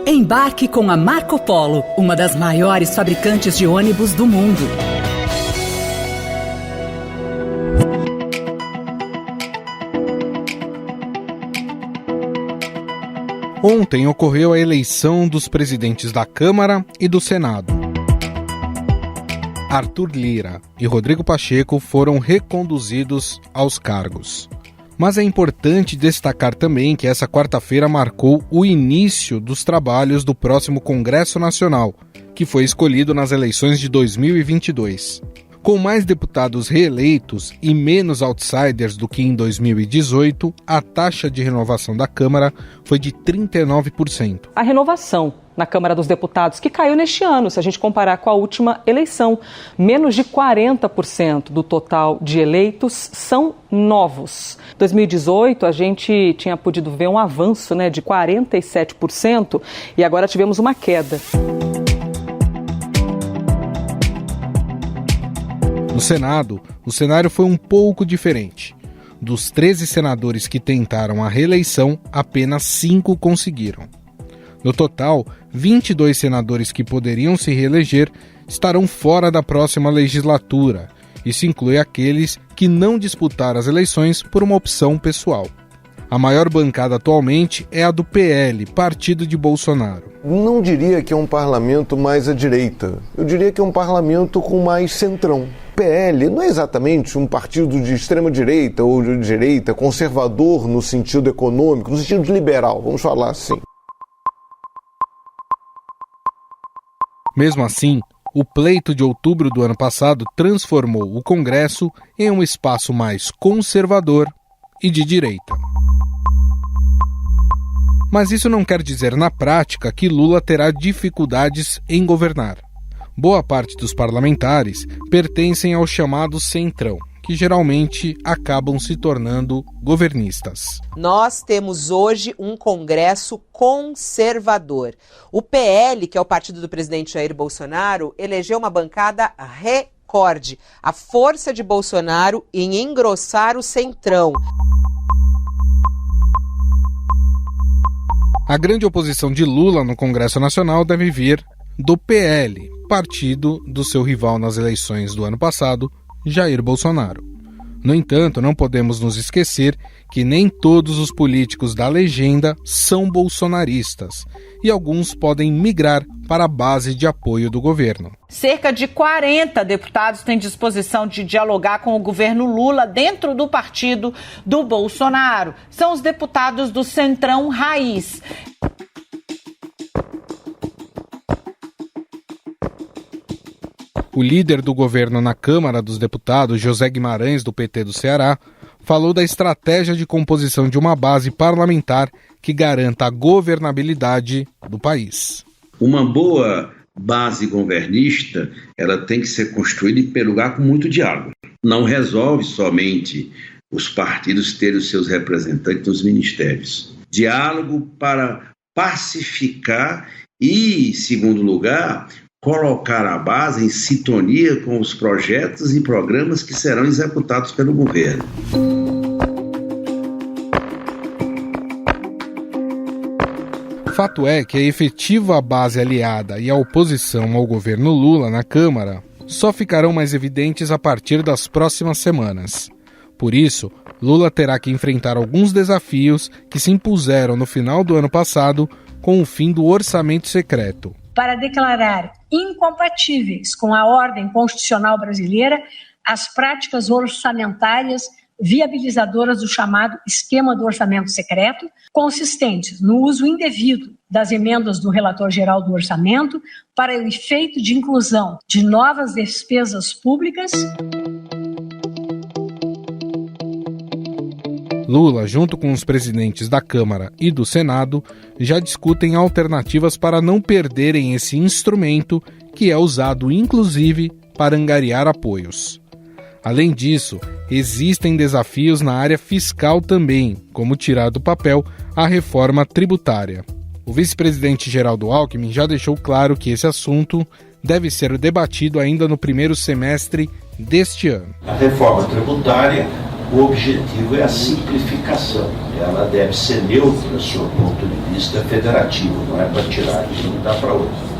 Embarque com a Marco Polo, uma das maiores fabricantes de ônibus do mundo. Ontem ocorreu a eleição dos presidentes da Câmara e do Senado. Arthur Lira e Rodrigo Pacheco foram reconduzidos aos cargos. Mas é importante destacar também que essa quarta-feira marcou o início dos trabalhos do próximo Congresso Nacional, que foi escolhido nas eleições de 2022. Com mais deputados reeleitos e menos outsiders do que em 2018, a taxa de renovação da Câmara foi de 39%. A renovação na Câmara dos Deputados, que caiu neste ano, se a gente comparar com a última eleição. Menos de 40% do total de eleitos são novos. Em 2018, a gente tinha podido ver um avanço, de 47% e agora tivemos uma queda. No Senado, o cenário foi um pouco diferente. Dos 13 senadores que tentaram a reeleição, apenas 5 conseguiram. No total, 22 senadores que poderiam se reeleger estarão fora da próxima legislatura. Isso inclui aqueles que não disputaram as eleições por uma opção pessoal. A maior bancada atualmente é a do PL, partido de Bolsonaro. Não diria que é um parlamento mais à direita. Eu diria que é um parlamento com mais centrão. PL não é exatamente um partido de extrema-direita ou de direita, conservador no sentido econômico, no sentido liberal, vamos falar assim. Mesmo assim, o pleito de outubro do ano passado transformou o Congresso em um espaço mais conservador e de direita. Mas isso não quer dizer na prática que Lula terá dificuldades em governar. Boa parte dos parlamentares pertencem ao chamado centrão, que geralmente acabam se tornando governistas. Nós temos hoje um Congresso conservador. O PL, que é o partido do presidente Jair Bolsonaro, elegeu uma bancada recorde. A força de Bolsonaro em engrossar o centrão. A grande oposição de Lula no Congresso Nacional deve vir do PL, partido do seu rival nas eleições do ano passado, Jair Bolsonaro. No entanto, não podemos nos esquecer que nem todos os políticos da legenda são bolsonaristas e alguns podem migrar para a base de apoio do governo. Cerca de 40 deputados têm disposição de dialogar com o governo Lula dentro do partido do Bolsonaro. São os deputados do Centrão Raiz. O líder do governo na Câmara dos Deputados, José Guimarães, do PT do Ceará, falou da estratégia de composição de uma base parlamentar que garanta a governabilidade do país. Uma boa base governista, ela tem que ser construída em primeiro lugar com muito diálogo. Não resolve somente os partidos terem os seus representantes nos ministérios. Diálogo para pacificar e, em segundo lugar, colocar a base em sintonia com os projetos e programas que serão executados pelo governo. Fato é que a efetiva base aliada e a oposição ao governo Lula na Câmara só ficarão mais evidentes a partir das próximas semanas. Por isso, Lula terá que enfrentar alguns desafios que se impuseram no final do ano passado com o fim do orçamento secreto. Para declarar incompatíveis com a ordem constitucional brasileira as práticas orçamentárias viabilizadoras do chamado esquema do orçamento secreto, consistentes no uso indevido das emendas do relator geral do orçamento para o efeito de inclusão de novas despesas públicas. Lula, junto com os presidentes da Câmara e do Senado, já discutem alternativas para não perderem esse instrumento que é usado, inclusive, para angariar apoios. Além disso, existem desafios na área fiscal também, como tirar do papel a reforma tributária. O vice-presidente Geraldo Alckmin já deixou claro que esse assunto deve ser debatido ainda no primeiro semestre deste ano. A reforma tributária O objetivo é a simplificação. Ela deve ser neutra do seu ponto de vista federativo, não é para tirar de um e dar para outro.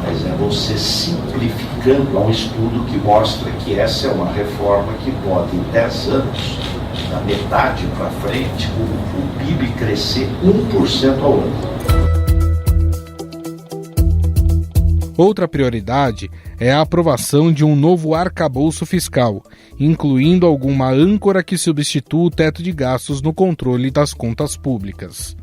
Mas é você simplificando. Há um estudo que mostra que essa é uma reforma que pode, em 10 anos, da metade para frente, o PIB crescer 1% ao ano. Outra prioridade é a aprovação de um novo arcabouço fiscal, incluindo alguma âncora que substitua o teto de gastos no controle das contas públicas.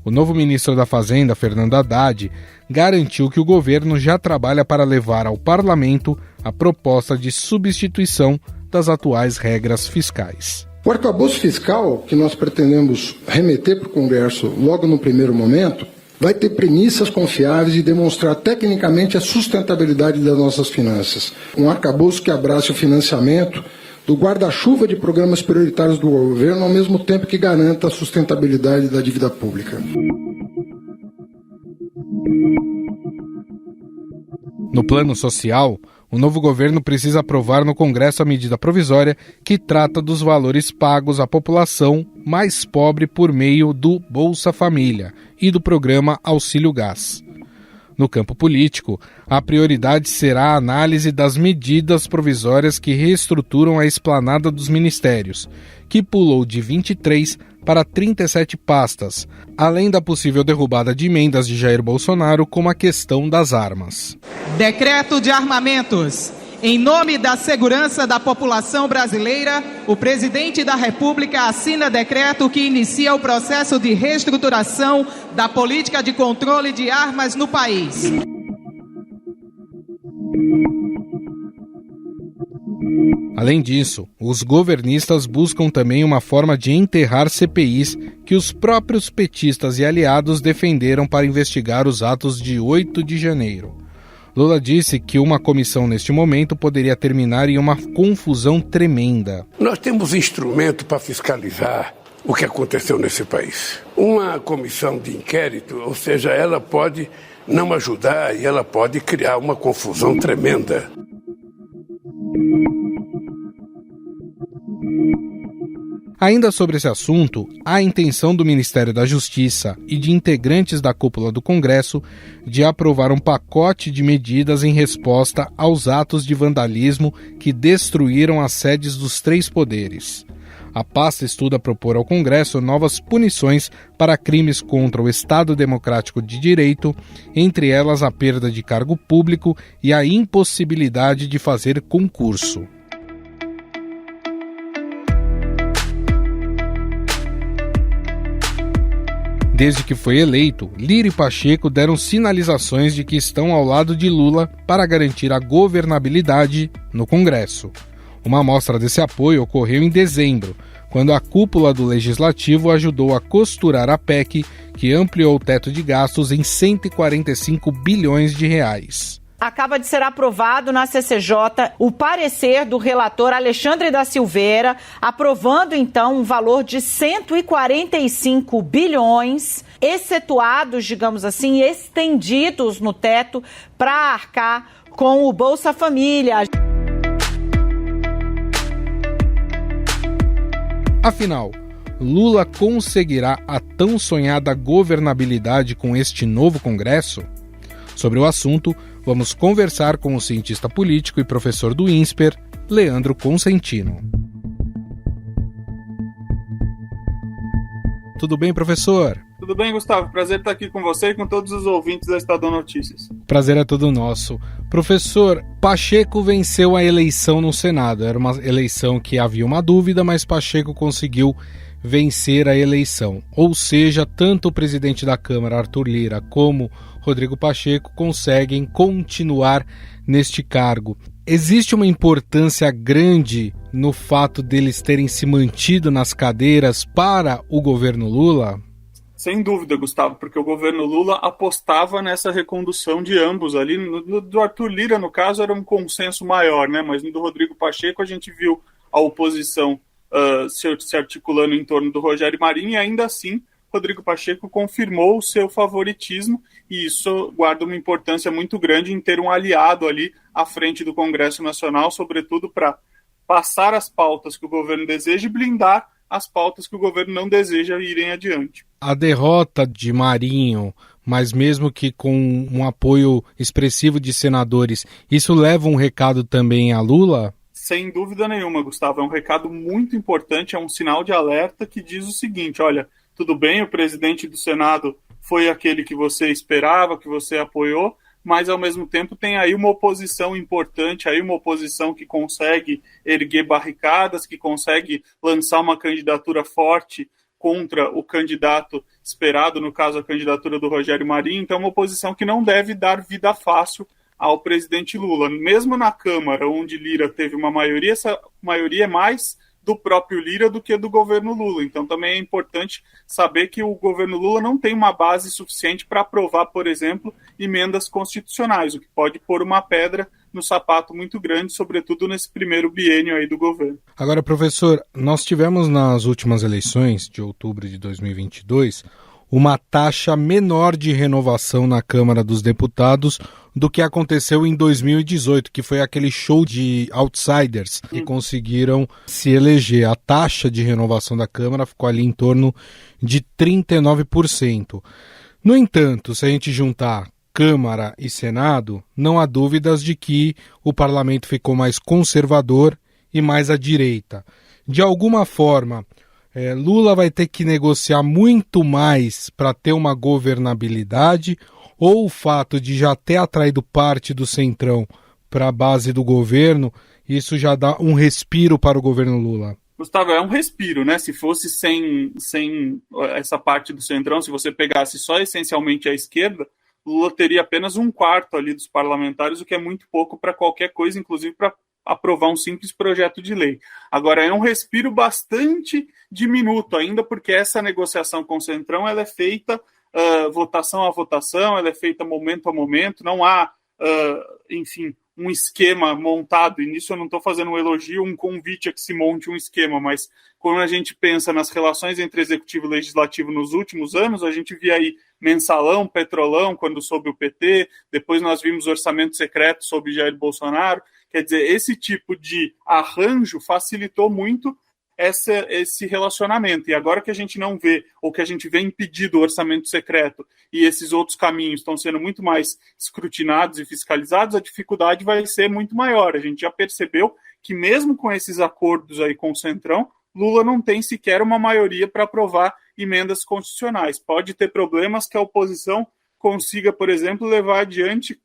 O novo ministro da Fazenda, Fernando Haddad, garantiu que o governo já trabalha para levar ao parlamento a proposta de substituição das atuais regras fiscais. O arcabouço fiscal, que nós pretendemos remeter para o Congresso logo no primeiro momento, vai ter premissas confiáveis e demonstrar tecnicamente a sustentabilidade das nossas finanças. Um arcabouço que abrace o financiamento do guarda-chuva de programas prioritários do governo, ao mesmo tempo que garanta a sustentabilidade da dívida pública. No plano social, o novo governo precisa aprovar no Congresso a medida provisória que trata dos valores pagos à população mais pobre por meio do Bolsa Família e do programa Auxílio Gás. No campo político, a prioridade será a análise das medidas provisórias que reestruturam a esplanada dos ministérios, que pulou de 23 para 37 pastas, além da possível derrubada de emendas de Jair Bolsonaro, como a questão das armas. Decreto de armamentos. Em nome da segurança da população brasileira, o presidente da República assina decreto que inicia o processo de reestruturação da política de controle de armas no país. Além disso, os governistas buscam também uma forma de enterrar CPIs que os próprios petistas e aliados defenderam para investigar os atos de 8 de janeiro. Lula disse que uma comissão neste momento poderia terminar em uma confusão tremenda. Nós temos instrumento para fiscalizar o que aconteceu nesse país. Uma comissão de inquérito, ou seja, ela pode não ajudar e ela pode criar uma confusão tremenda. Ainda sobre esse assunto, há a intenção do Ministério da Justiça e de integrantes da cúpula do Congresso de aprovar um pacote de medidas em resposta aos atos de vandalismo que destruíram as sedes dos 3 poderes. A pasta estuda propor ao Congresso novas punições para crimes contra o Estado Democrático de Direito, entre elas a perda de cargo público e a impossibilidade de fazer concurso. Desde que foi eleito, Lira e Pacheco deram sinalizações de que estão ao lado de Lula para garantir a governabilidade no Congresso. Uma amostra desse apoio ocorreu em dezembro, quando a cúpula do Legislativo ajudou a costurar a PEC, que ampliou o teto de gastos em 145 bilhões de reais. Acaba de ser aprovado na CCJ o parecer do relator Alexandre da Silveira, aprovando então um valor de 145 bilhões, excetuados, digamos assim, estendidos no teto para arcar com o Bolsa Família. Afinal, Lula conseguirá a tão sonhada governabilidade com este novo Congresso? Sobre o assunto, vamos conversar com o cientista político e professor do INSPER, Leandro Consentino. Tudo bem, professor? Tudo bem, Gustavo. Prazer estar aqui com você e com todos os ouvintes da Estadão Notícias. Prazer é todo nosso. Professor, Pacheco venceu a eleição no Senado. Era uma eleição que havia uma dúvida, mas Pacheco conseguiu vencer a eleição. Ou seja, tanto o presidente da Câmara, Arthur Lira, como Rodrigo Pacheco conseguem continuar neste cargo. Existe uma importância grande no fato deles terem se mantido nas cadeiras para o governo Lula? Sem dúvida, Gustavo, porque o governo Lula apostava nessa recondução de ambos ali. No do Arthur Lira, no caso, era um consenso maior, né? Mas no do Rodrigo Pacheco a gente viu a oposição se articulando em torno do Rogério Marinho, e ainda assim Rodrigo Pacheco confirmou o seu favoritismo, e isso guarda uma importância muito grande em ter um aliado ali à frente do Congresso Nacional, sobretudo para passar as pautas que o governo deseja e blindar as pautas que o governo não deseja irem adiante. A derrota de Marinho, mas mesmo que com um apoio expressivo de senadores, isso leva um recado também a Lula? Sem dúvida nenhuma, Gustavo. É um recado muito importante, é um sinal de alerta que diz o seguinte: olha, tudo bem, o presidente do Senado foi aquele que você esperava, que você apoiou, mas ao mesmo tempo tem aí uma oposição importante, aí uma oposição que consegue erguer barricadas, que consegue lançar uma candidatura forte contra o candidato esperado, no caso a candidatura do Rogério Marinho. Então uma oposição que não deve dar vida fácil ao presidente Lula. Mesmo na Câmara, onde Lira teve uma maioria, essa maioria é mais do próprio Lira do que do governo Lula. Então também é importante saber que o governo Lula não tem uma base suficiente para aprovar, por exemplo, emendas constitucionais, o que pode pôr uma pedra no sapato muito grande, sobretudo nesse primeiro biênio aí do governo. Agora, professor, nós tivemos nas últimas eleições de outubro de 2022 uma taxa menor de renovação na Câmara dos Deputados do que aconteceu em 2018, que foi aquele show de outsiders que conseguiram se eleger. A taxa de renovação da Câmara ficou ali em torno de 39%. No entanto, se a gente juntar Câmara e Senado, não há dúvidas de que o parlamento ficou mais conservador e mais à direita. De alguma forma, Lula vai ter que negociar muito mais para ter uma governabilidade, ou o fato de já ter atraído parte do Centrão para a base do governo, isso já dá um respiro para o governo Lula? Gustavo, é um respiro, né? Se fosse sem essa parte do Centrão, se você pegasse só essencialmente a esquerda, Lula teria apenas 1/4 ali dos parlamentares, o que é muito pouco para qualquer coisa, inclusive para aprovar um simples projeto de lei. Agora, é um respiro bastante diminuto ainda, porque essa negociação com o Centrão ela é feita votação a votação, ela é feita momento a momento, não há, enfim, um esquema montado, e nisso eu não estou fazendo um elogio, um convite a que se monte um esquema, mas quando a gente pensa nas relações entre executivo e legislativo nos últimos anos, a gente via aí mensalão, petrolão, quando sob o PT, depois nós vimos orçamento secreto sob Jair Bolsonaro. Quer dizer, esse tipo de arranjo facilitou muito esse relacionamento. E agora que a gente não vê, ou que a gente vê impedido o orçamento secreto e esses outros caminhos estão sendo muito mais escrutinados e fiscalizados, a dificuldade vai ser muito maior. A gente já percebeu que mesmo com esses acordos aí com o Centrão, Lula não tem sequer uma maioria para aprovar emendas constitucionais. Pode ter problemas que a oposição consiga, por exemplo, levar adiante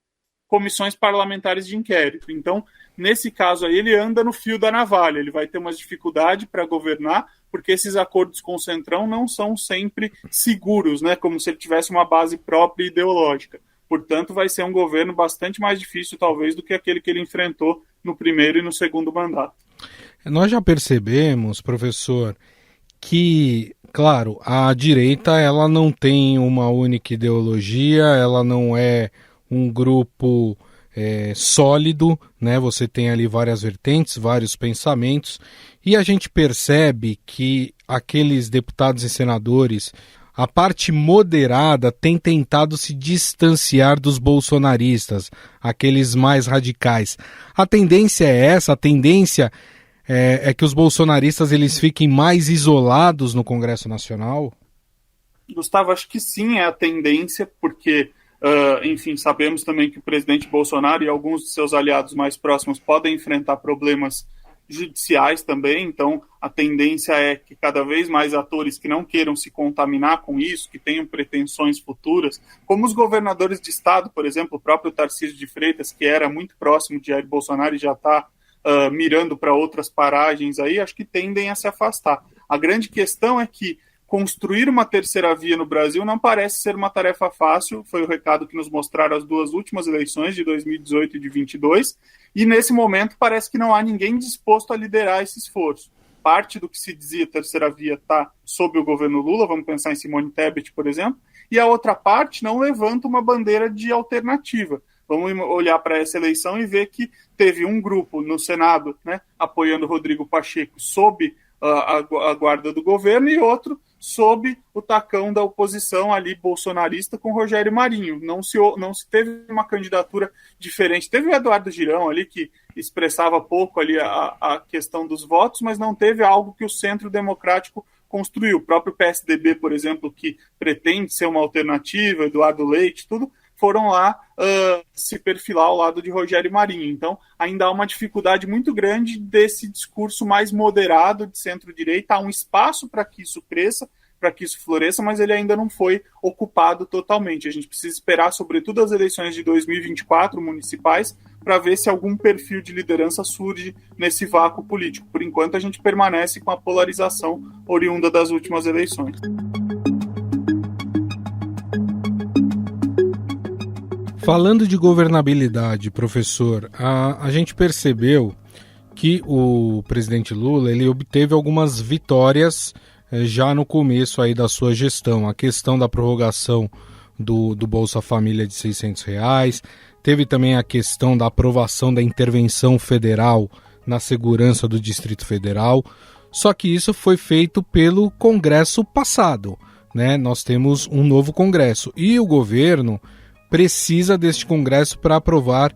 comissões parlamentares de inquérito. Então, nesse caso aí, ele anda no fio da navalha, ele vai ter uma dificuldade para governar, porque esses acordos com o Centrão não são sempre seguros, né? Como se ele tivesse uma base própria ideológica. Portanto, vai ser um governo bastante mais difícil, talvez, do que aquele que ele enfrentou no primeiro e no segundo mandato. Nós já percebemos, professor, que, claro, a direita ela não tem uma única ideologia, ela não é um grupo sólido, né? Você tem ali várias vertentes, vários pensamentos, e a gente percebe que aqueles deputados e senadores, a parte moderada tem tentado se distanciar dos bolsonaristas, aqueles mais radicais. A tendência é essa, a tendência é que os bolsonaristas eles fiquem mais isolados no Congresso Nacional? Gustavo, acho que sim, é a tendência, porque enfim, sabemos também que o presidente Bolsonaro e alguns de seus aliados mais próximos podem enfrentar problemas judiciais também, então a tendência é que cada vez mais atores que não queiram se contaminar com isso, que tenham pretensões futuras, como os governadores de estado, por exemplo, o próprio Tarcísio de Freitas, que era muito próximo de Jair Bolsonaro e já está mirando para outras paragens aí, acho que tendem a se afastar. A grande questão é que construir uma terceira via no Brasil não parece ser uma tarefa fácil, foi o recado que nos mostraram as duas últimas eleições, de 2018 e de 2022, e nesse momento parece que não há ninguém disposto a liderar esse esforço. Parte do que se dizia terceira via está sob o governo Lula, vamos pensar em Simone Tebet, por exemplo, e a outra parte não levanta uma bandeira de alternativa. Vamos olhar para essa eleição e ver que teve um grupo no Senado, né, apoiando Rodrigo Pacheco sob a guarda do governo, e outro sob o tacão da oposição ali bolsonarista com Rogério Marinho. Não se teve uma candidatura diferente. Teve o Eduardo Girão ali que expressava pouco ali a questão dos votos, mas não teve algo que o Centro Democrático construiu. O próprio PSDB, por exemplo, que pretende ser uma alternativa, Eduardo Leite, tudo, foram lá se perfilar ao lado de Rogério Marinho. Então, ainda há uma dificuldade muito grande desse discurso mais moderado de centro-direita. Há um espaço para que isso cresça, para que isso floresça, mas ele ainda não foi ocupado totalmente. A gente precisa esperar, sobretudo, as eleições de 2024 municipais, para ver se algum perfil de liderança surge nesse vácuo político. Por enquanto, a gente permanece com a polarização oriunda das últimas eleições. Falando de governabilidade, professor, a gente percebeu que o presidente Lula ele obteve algumas vitórias já no começo aí da sua gestão. A questão da prorrogação do Bolsa Família de R$600, teve também a questão da aprovação da intervenção federal na segurança do Distrito Federal, só que isso foi feito pelo Congresso passado, né? Nós temos um novo Congresso e o governo precisa deste Congresso para aprovar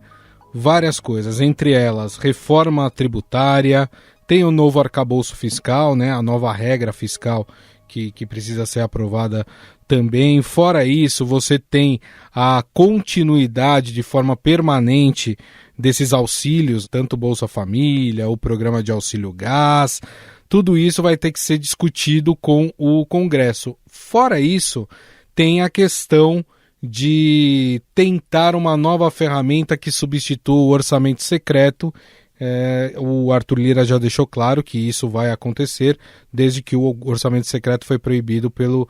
várias coisas, entre elas reforma tributária, tem o novo arcabouço fiscal, né, a nova regra fiscal que precisa ser aprovada também. Fora isso, você tem a continuidade de forma permanente desses auxílios, tanto o Bolsa Família, o programa de auxílio gás, tudo isso vai ter que ser discutido com o Congresso. Fora isso, tem a questão de tentar uma nova ferramenta que substitua o orçamento secreto. O Arthur Lira já deixou claro que isso vai acontecer desde que o orçamento secreto foi proibido pelo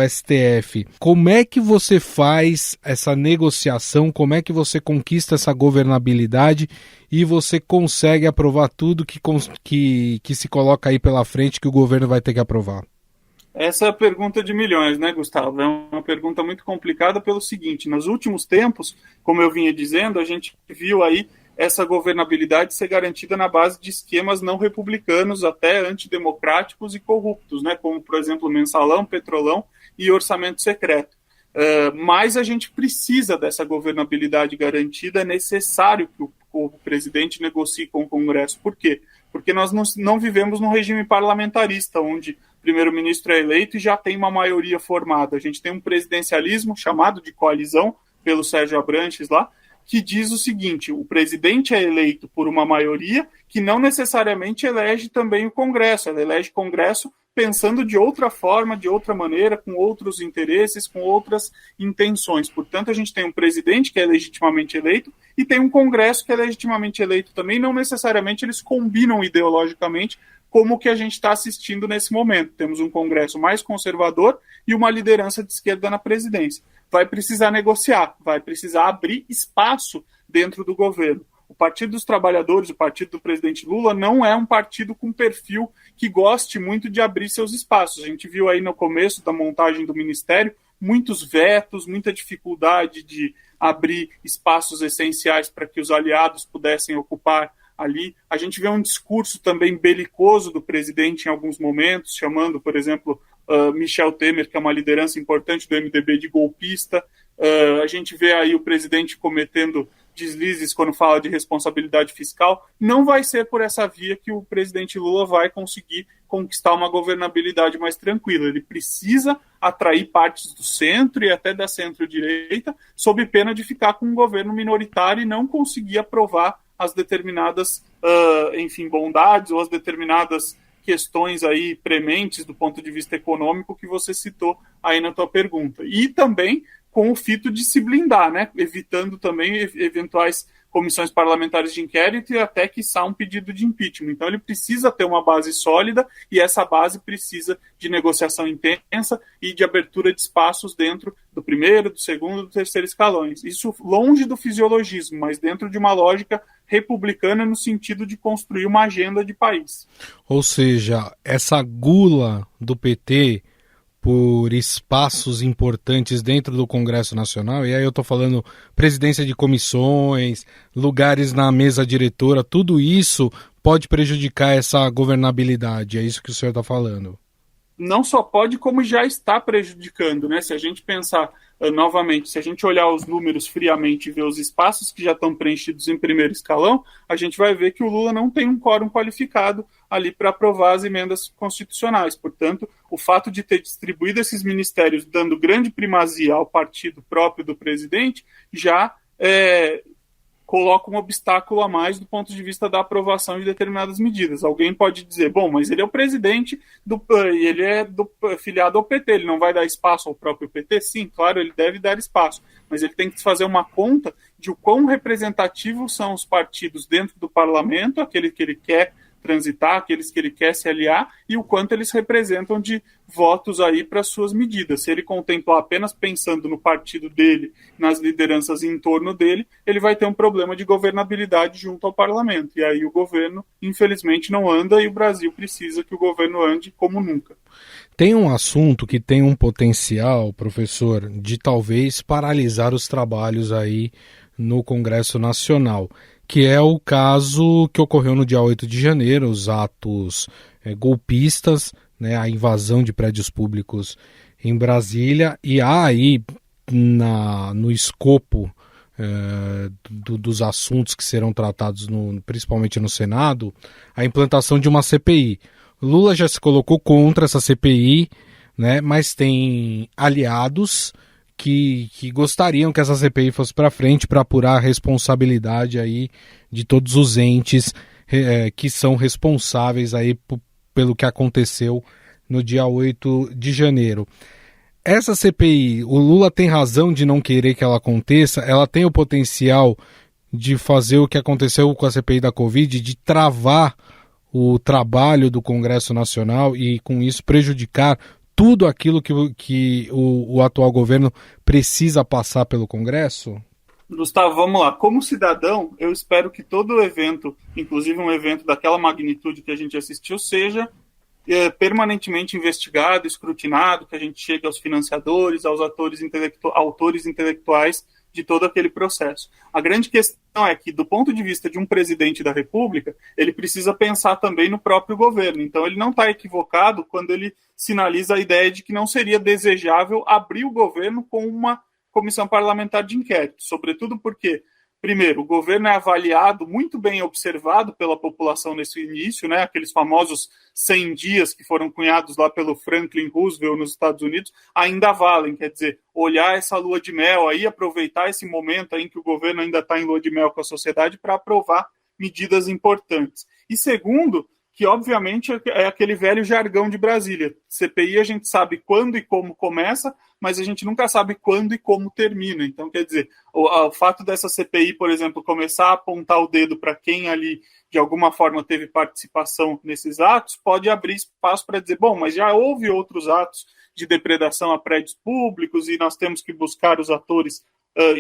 STF. Como é que você faz essa negociação? Como é que você conquista essa governabilidade e você consegue aprovar tudo que se coloca aí pela frente que o governo vai ter que aprovar? Essa é a pergunta de milhões, né, Gustavo? É uma pergunta muito complicada pelo seguinte: nos últimos tempos, como eu vinha dizendo, a gente viu aí essa governabilidade ser garantida na base de esquemas não republicanos, até antidemocráticos e corruptos, né, como, por exemplo, mensalão, petrolão e orçamento secreto. Mas a gente precisa dessa governabilidade garantida, é necessário que o presidente negocie com o Congresso. Por quê? Porque nós não vivemos num regime parlamentarista, onde o primeiro-ministro é eleito e já tem uma maioria formada. A gente tem um presidencialismo chamado de coalizão, pelo Sérgio Abranches lá, que diz o seguinte: o presidente é eleito por uma maioria que não necessariamente elege também o Congresso, ela elege o Congresso pensando de outra forma, de outra maneira, com outros interesses, com outras intenções. Portanto, a gente tem um presidente que é legitimamente eleito e tem um Congresso que é legitimamente eleito também, não necessariamente eles combinam ideologicamente, como o que a gente está assistindo nesse momento. Temos um Congresso mais conservador e uma liderança de esquerda na presidência. Vai precisar negociar, vai precisar abrir espaço dentro do governo. O Partido dos Trabalhadores, o partido do presidente Lula, não é um partido com perfil que goste muito de abrir seus espaços. A gente viu aí no começo da montagem do ministério muitos vetos, muita dificuldade de abrir espaços essenciais para que os aliados pudessem ocupar ali. A gente vê um discurso também belicoso do presidente em alguns momentos, chamando, por exemplo, Michel Temer, que é uma liderança importante do MDB, de golpista. A gente vê aí o presidente cometendo deslizes quando fala de responsabilidade fiscal. Não vai ser por essa via que o presidente Lula vai conseguir conquistar uma governabilidade mais tranquila. Ele precisa atrair partes do centro e até da centro-direita, sob pena de ficar com um governo minoritário e não conseguir aprovar as determinadas, bondades ou as determinadas questões aí prementes do ponto de vista econômico que você citou aí na tua pergunta. E também com o fito de se blindar, né? Evitando também eventuais comissões parlamentares de inquérito e até, quiçá, um pedido de impeachment. Então ele precisa ter uma base sólida e essa base precisa de negociação intensa e de abertura de espaços dentro do primeiro, do segundo e do terceiro escalões. Isso longe do fisiologismo, mas dentro de uma lógica republicana no sentido de construir uma agenda de país. Ou seja, essa gula do PT por espaços importantes dentro do Congresso Nacional, e aí eu estou falando presidência de comissões, lugares na mesa diretora, tudo isso pode prejudicar essa governabilidade, é isso que o senhor está falando? não só pode, como já está prejudicando, né? Se a gente pensar novamente, se a gente olhar os números friamente e ver os espaços que já estão preenchidos em primeiro escalão, a gente vai ver que o Lula não tem um quórum qualificado ali para aprovar as emendas constitucionais. Portanto, o fato de ter distribuído esses ministérios dando grande primazia ao partido próprio do presidente já coloca um obstáculo a mais do ponto de vista da aprovação de determinadas medidas. Alguém pode dizer, bom, mas ele é o presidente e ele é filiado ao PT, ele não vai dar espaço ao próprio PT? Sim, claro, ele deve dar espaço, mas ele tem que fazer uma conta de o quão representativos são os partidos dentro do parlamento, aquele que ele quer transitar, aqueles que ele quer se aliar, e o quanto eles representam de votos aí para suas medidas. Se ele contemplar apenas pensando no partido dele, nas lideranças em torno dele, ele vai ter um problema de governabilidade junto ao parlamento. E aí o governo, infelizmente, não anda, e o Brasil precisa que o governo ande como nunca. Tem um assunto que tem um potencial, professor, de talvez paralisar os trabalhos aí no Congresso Nacional, que é o caso que ocorreu no dia 8 de janeiro, os atos golpistas, né, a invasão de prédios públicos em Brasília, e há aí no escopo dos assuntos que serão tratados principalmente no Senado, a implantação de uma CPI. Lula já se colocou contra essa CPI, né, mas tem aliados que gostariam que essa CPI fosse para frente para apurar a responsabilidade aí de todos os entes que são responsáveis aí pelo que aconteceu no dia 8 de janeiro. Essa CPI, o Lula tem razão de não querer que ela aconteça, ela tem o potencial de fazer o que aconteceu com a CPI da Covid, de travar o trabalho do Congresso Nacional e com isso prejudicar tudo aquilo que o atual governo precisa passar pelo Congresso? Gustavo, vamos lá. Como cidadão, eu espero que todo evento, inclusive um evento daquela magnitude que a gente assistiu, seja permanentemente investigado, escrutinado, que a gente chegue aos financiadores, aos autores intelectuais de todo aquele processo. A grande questão é que, do ponto de vista de um presidente da República, ele precisa pensar também no próprio governo. Então, ele não está equivocado quando ele sinaliza a ideia de que não seria desejável abrir o governo com uma comissão parlamentar de inquérito, sobretudo porque, primeiro, o governo é avaliado, muito bem observado pela população nesse início, né? Aqueles famosos 100 dias que foram cunhados lá pelo Franklin Roosevelt nos Estados Unidos, ainda valem, quer dizer, olhar essa lua de mel aí, aproveitar esse momento aí em que o governo ainda está em lua de mel com a sociedade para aprovar medidas importantes. E segundo, que obviamente é aquele velho jargão de Brasília. CPI a gente sabe quando e como começa, mas a gente nunca sabe quando e como termina. Então, quer dizer, o fato dessa CPI, por exemplo, começar a apontar o dedo para quem ali, de alguma forma, teve participação nesses atos, pode abrir espaço para dizer, bom, mas já houve outros atos de depredação a prédios públicos e nós temos que buscar os atores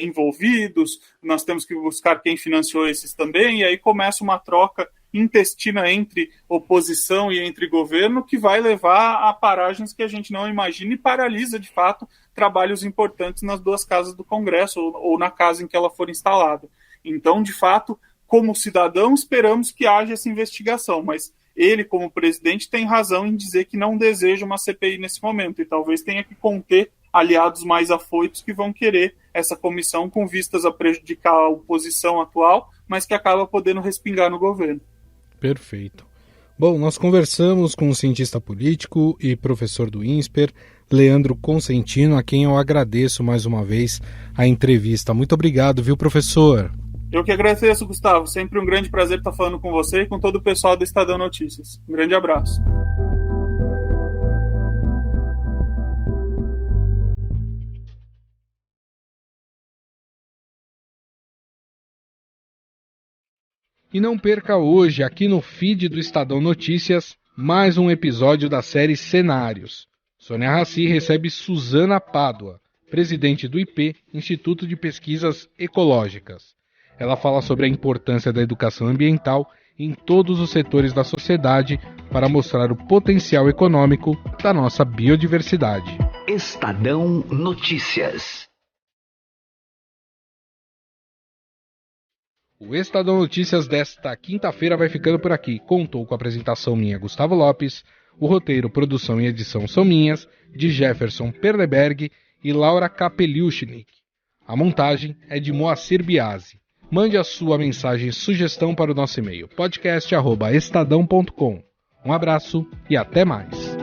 envolvidos, nós temos que buscar quem financiou esses também, e aí começa uma troca intestina entre oposição e entre governo que vai levar a paragens que a gente não imagina e paralisa, de fato, trabalhos importantes nas duas casas do Congresso ou na casa em que ela for instalada. Então, de fato, como cidadão, esperamos que haja essa investigação, mas ele, como presidente, tem razão em dizer que não deseja uma CPI nesse momento e talvez tenha que conter aliados mais afoitos que vão querer essa comissão com vistas a prejudicar a oposição atual, mas que acaba podendo respingar no governo. Perfeito. Bom, nós conversamos com o cientista político e professor do INSPER, Leandro Consentino, a quem eu agradeço mais uma vez a entrevista. Muito obrigado, viu, professor? Eu que agradeço, Gustavo. Sempre um grande prazer estar falando com você e com todo o pessoal do Estadão Notícias. Um grande abraço. E não perca hoje, aqui no feed do Estadão Notícias, mais um episódio da série Cenários. Sônia Raci recebe Suzana Pádua, presidente do IP, Instituto de Pesquisas Ecológicas. Ela fala sobre a importância da educação ambiental em todos os setores da sociedade para mostrar o potencial econômico da nossa biodiversidade. Estadão Notícias. O Estadão Notícias desta quinta-feira vai ficando por aqui. Contou com a apresentação minha, Gustavo Lopes, O roteiro, produção e edição são minhas, de Jefferson Perleberg e Laura Kapeliushnik. A montagem é de Moacir Biasi. Mande a sua mensagem e sugestão para o nosso e-mail podcast@estadão.com. Um abraço e até mais.